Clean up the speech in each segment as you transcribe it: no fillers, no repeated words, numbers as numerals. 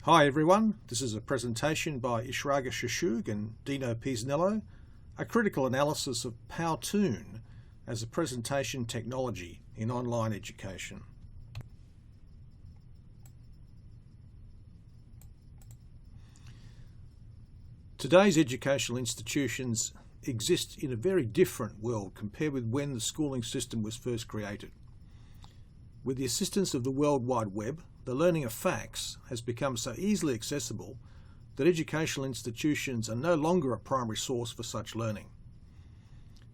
Hi everyone, this is a presentation by Ishraga, Shashoug and Dino, Pisaniello, a critical analysis of PowToon as a presentation technology in online education. Today's educational institutions exist in a very different world compared with when the schooling system was first created. With the assistance of the World Wide Web, the learning of facts has become so easily accessible that educational institutions are no longer a primary source for such learning.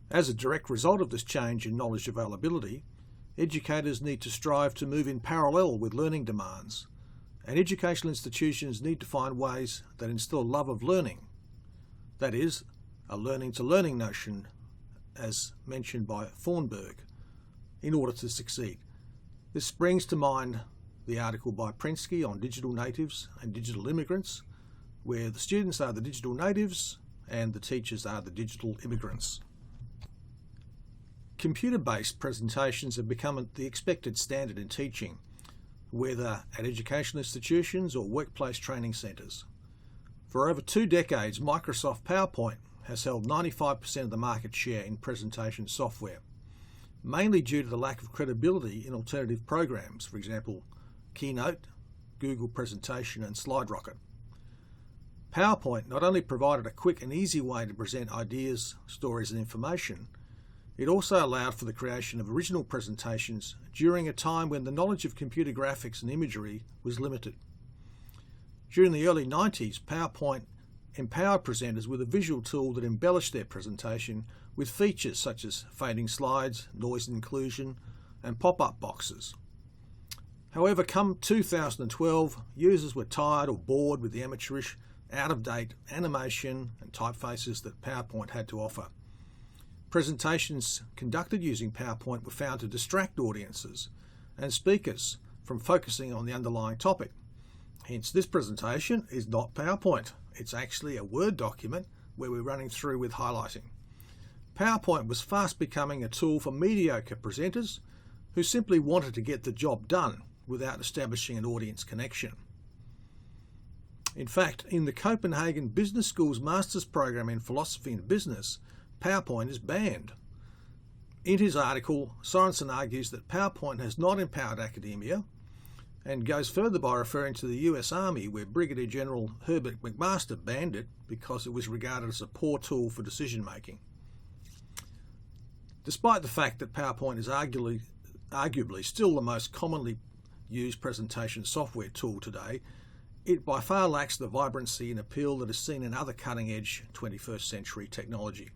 As a direct result of this change in knowledge availability, educators need to strive to move in parallel with learning demands, and educational institutions need to find ways that instill love of learning. That is, a learning to learning notion, as mentioned by Thornburg, in order to succeed. This brings to mind the article by Prensky on digital natives and digital immigrants, where the students are the digital natives and the teachers are the digital immigrants. Computer-based presentations have become the expected standard in teaching, whether at educational institutions or workplace training centres. For over 2 decades, Microsoft PowerPoint has held 95% of the market share in presentation software, mainly due to the lack of credibility in alternative programs, for example, Keynote, Google Presentation and SlideRocket. PowerPoint not only provided a quick and easy way to present ideas, stories and information, it also allowed for the creation of original presentations during a time when the knowledge of computer graphics and imagery was limited. During the early 90s, PowerPoint empowered presenters with a visual tool that embellished their presentation with features such as fading slides, noise inclusion, and pop-up boxes. However, come 2012, users were tired or bored with the amateurish, out-of-date animation and typefaces that PowerPoint had to offer. Presentations conducted using PowerPoint were found to distract audiences and speakers from focusing on the underlying topic. Hence, this presentation is not PowerPoint. It's actually a Word document where we're running through with highlighting. PowerPoint was fast becoming a tool for mediocre presenters who simply wanted to get the job done without establishing an audience connection. In fact, in the Copenhagen Business School's Master's Program in Philosophy and Business, PowerPoint is banned. In his article, Sorensen argues that PowerPoint has not empowered academia, and goes further by referring to the US Army, where Brigadier General Herbert McMaster banned it because it was regarded as a poor tool for decision making. Despite the fact that PowerPoint is arguably still the most commonly used presentation software tool today, it by far lacks the vibrancy and appeal that is seen in other cutting-edge 21st century technology.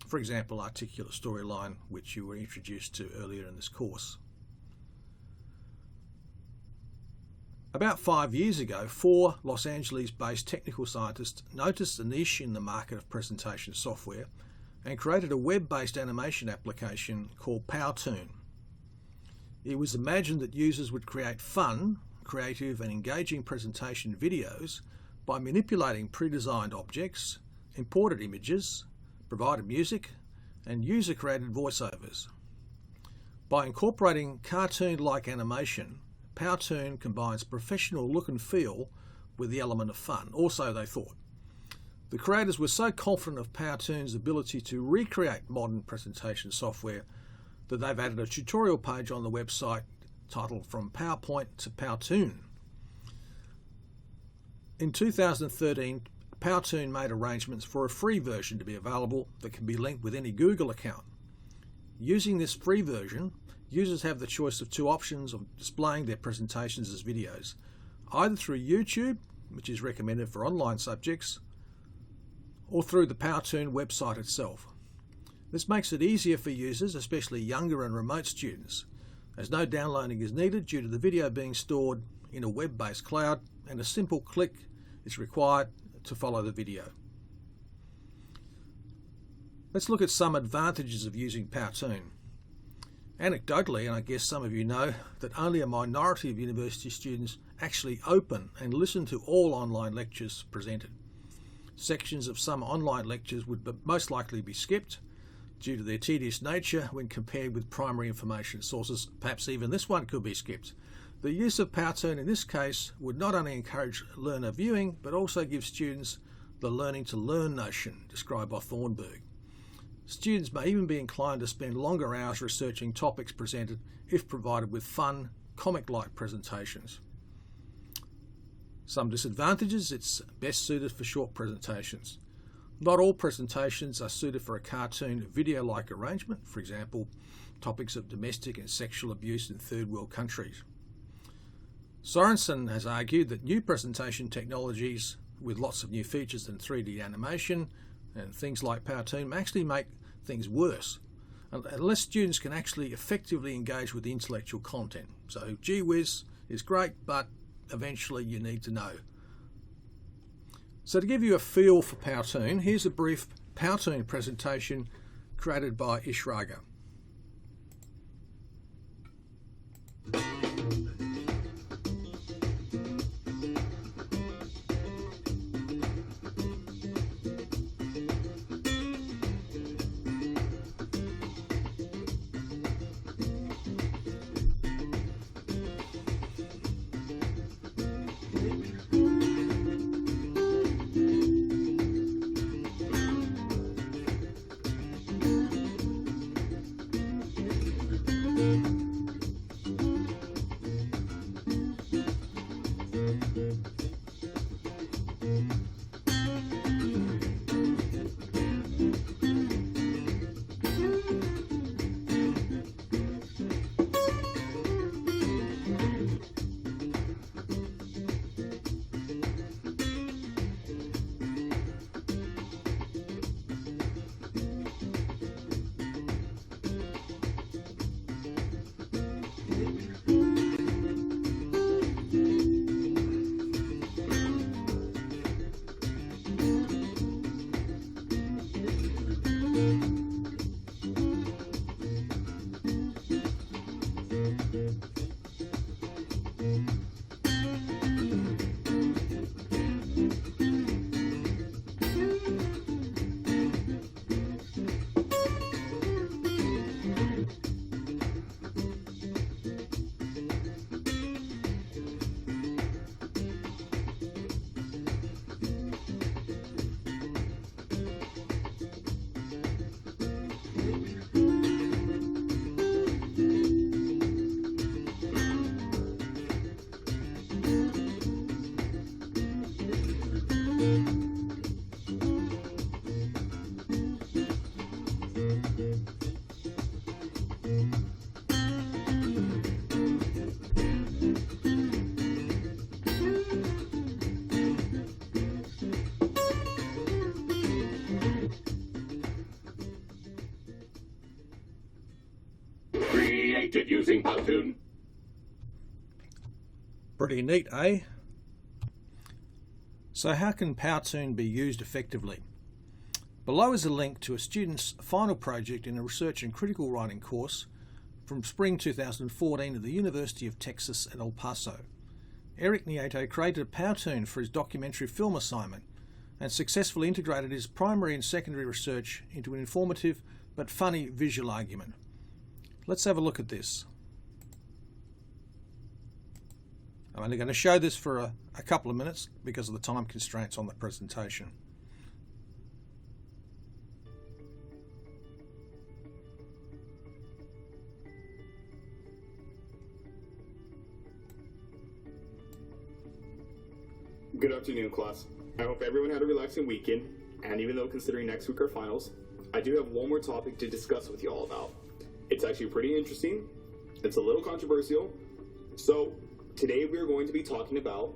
For example, Articulate Storyline, which you were introduced to earlier in this course. About 5 years ago, 4 Los Angeles-based technical scientists noticed a niche in the market of presentation software and created a web-based animation application called PowToon. It was imagined that users would create fun, creative and engaging presentation videos by manipulating pre-designed objects, imported images, provided music, and user-created voiceovers. By incorporating cartoon-like animation, PowToon combines professional look and feel with the element of fun, or so they thought. The creators were so confident of PowToon's ability to recreate modern presentation software that they've added a tutorial page on the website titled From PowerPoint to PowToon. In 2013, PowToon made arrangements for a free version to be available that can be linked with any Google account. Using this free version, users have the choice of 2 options of displaying their presentations as videos, either through YouTube, which is recommended for online subjects, or through the PowToon website itself. This makes it easier for users, especially younger and remote students, as no downloading is needed due to the video being stored in a web-based cloud, and a simple click is required to follow the video. Let's look at some advantages of using PowToon. Anecdotally, and I guess some of you know, that only a minority of university students actually open and listen to all online lectures presented. Sections of some online lectures would most likely be skipped due to their tedious nature when compared with primary information sources. Perhaps even this one could be skipped. The use of PowToon in this case would not only encourage learner viewing, but also give students the learning to learn notion described by Thornburg. Students may even be inclined to spend longer hours researching topics presented if provided with fun, comic-like presentations. Some disadvantages: it's best suited for short presentations. Not all presentations are suited for a cartoon video-like arrangement, for example, topics of domestic and sexual abuse in third world countries. Sorensen has argued that new presentation technologies with lots of new features and 3D animation and things like PowToon actually make things worse, unless students can actually effectively engage with the intellectual content. So gee whiz is great, but eventually you need to know. So to give you a feel for PowToon, here's a brief PowToon presentation created by Ishraga. Created using PowToon. Pretty neat, eh? So how can PowToon be used effectively? Below is a link to a student's final project in a research and critical writing course from spring 2014 at the University of Texas at El Paso. Eric Nieto created a PowToon for his documentary film assignment and successfully integrated his primary and secondary research into an informative but funny visual argument. Let's have a look at this. I'm only going to show this for a couple of minutes because of the time constraints on the presentation. Good afternoon, class. I hope everyone had a relaxing weekend, and even though considering next week are finals, I do have one more topic to discuss with you all about. It's actually pretty interesting, it's a little controversial, so today we are going to be talking about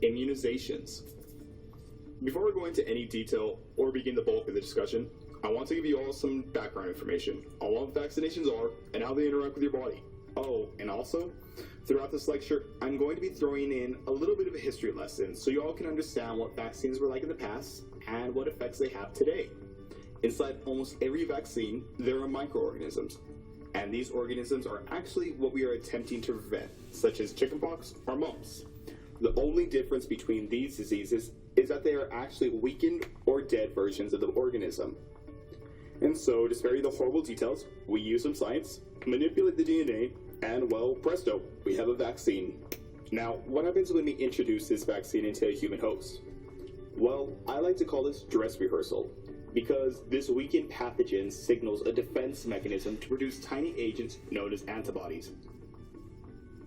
immunizations. Before we go into any detail or begin the bulk of the discussion, I want to give you all some background information on what vaccinations are and how they interact with your body. Oh, and also, throughout this lecture, I'm going to be throwing in a little bit of a history lesson so you all can understand what vaccines were like in the past and what effects they have today. Inside almost every vaccine, there are microorganisms, and these organisms are actually what we are attempting to prevent, such as chickenpox or mumps. The only difference between these diseases is that they are actually weakened or dead versions of the organism. And so, to spare you the horrible details, we use some science, manipulate the DNA, And well, presto, we have a vaccine. Now, what happens when we introduce this vaccine into a human host? Well, I like to call this dress rehearsal, because this weakened pathogen signals a defense mechanism to produce tiny agents known as antibodies.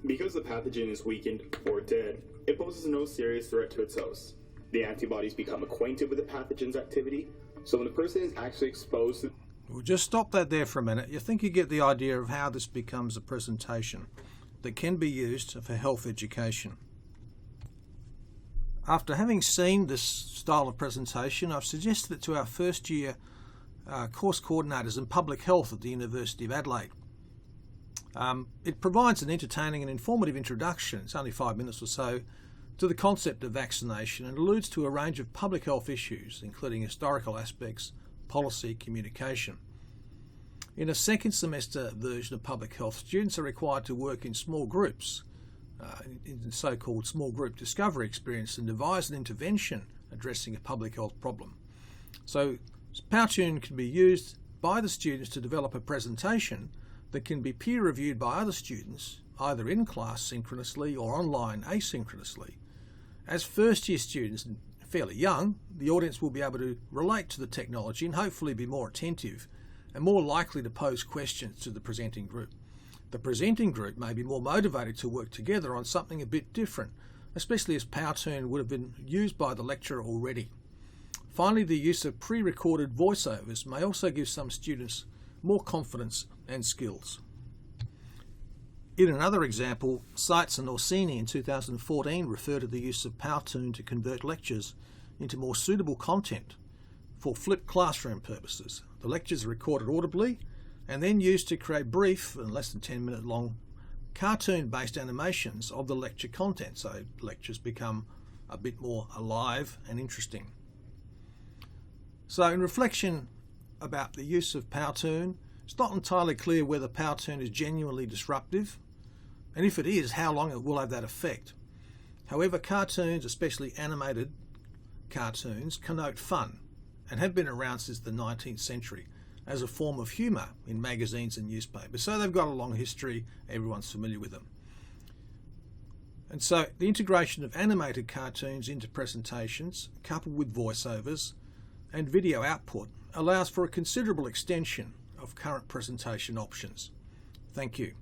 Because the pathogen is weakened or dead, it poses no serious threat to its host. The antibodies become acquainted with the pathogen's activity, so when a person is actually exposed to... We'll just stop that there for a minute. You think you get the idea of how this becomes a presentation that can be used for health education. After having seen this style of presentation, I've suggested it to our first year course coordinators in public health at the University of Adelaide. It provides an entertaining and informative introduction, it's only 5 minutes or so, to the concept of vaccination and alludes to a range of public health issues, including historical aspects, policy, communication. In a second semester version of public health, students are required to work in small groups, in the so-called small group discovery experience, and devise an intervention addressing a public health problem. So PowToon can be used by the students to develop a presentation that can be peer reviewed by other students, either in class synchronously or online asynchronously. As first year students, fairly young, the audience will be able to relate to the technology and hopefully be more attentive and more likely to pose questions to the presenting group. The presenting group may be more motivated to work together on something a bit different, especially as PowToon would have been used by the lecturer already. Finally, the use of pre-recorded voiceovers may also give some students more confidence and skills. In another example, Seitz and Orsini in 2014 refer to the use of PowToon to convert lectures into more suitable content for flipped classroom purposes. The lectures are recorded audibly and then used to create brief and less than 10-minute long cartoon-based animations of the lecture content, so lectures become a bit more alive and interesting. So in reflection about the use of PowToon, it's not entirely clear whether PowToon is genuinely disruptive, and if it is, how long it will have that effect. However, cartoons, especially animated cartoons, connote fun and have been around since the 19th century as a form of humour in magazines and newspapers. So they've got a long history, everyone's familiar with them. And so the integration of animated cartoons into presentations, coupled with voiceovers and video output, allows for a considerable extension of current presentation options. Thank you.